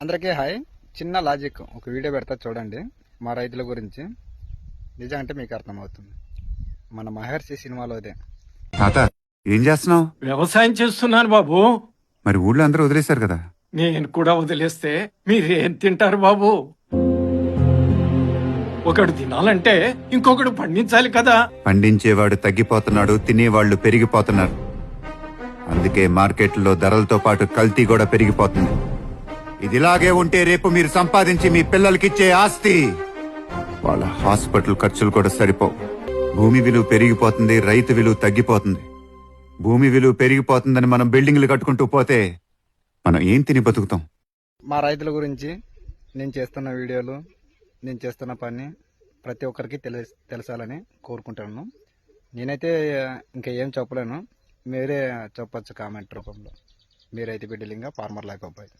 అందరికీ హాయ్. చిన్న లాజిక్ ఒక వీడియో పెడతా చూడండి. మా రైతుల గురించి నిజంగా మీకు అర్థమవుతుంది. మన మహర్షి సినిమాలోదే. తాత ఏం చేస్తున్నావు? వ్యవసాయం చేస్తున్నాను బాబు. మరి ఊళ్ళో అందరూ వదిలేశారు కదా. నేను కూడా వదిలేస్తే మీరేం తింటారు బాబు? ఒకడు తినాలంటే ఇంకొకడు పండించాలి కదా. పండించేవాడు తగ్గిపోతున్నాడు, తినేవాళ్లు పెరిగిపోతున్నారు. అందుకే మార్కెట్లో ధరలతో పాటు కల్తీ కూడా పెరిగిపోతుంది. ఇదిలాగే ఉంటే రేపు మీరు సంపాదించి మీ పిల్లలకిచ్చే ఆస్తి వాళ్ళ హాస్పిటల్ ఖర్చులు కూడా సరిపోవు. భూమి విలువ పెరిగిపోతుంది, రైతు విలువ తగ్గిపోతుంది. భూమి విలువ పెరిగిపోతుందని మనం బిల్డింగ్లు కట్టుకుంటూ పోతే మనం ఏం తిని బతుకుతాం? మా రైతుల గురించి నేను చేస్తున్న వీడియోలు, నేను చేస్తున్న పని ప్రతి ఒక్కరికి తెలిసాలని కోరుకుంటున్నాను. నేనైతే ఇంకా ఏం చెప్పలేను, మీరే చెప్పచ్చు కామెంట్ రూపంలో. మీ రైతు బిడ్డలింగా ఫార్మర్ లేకపోతే.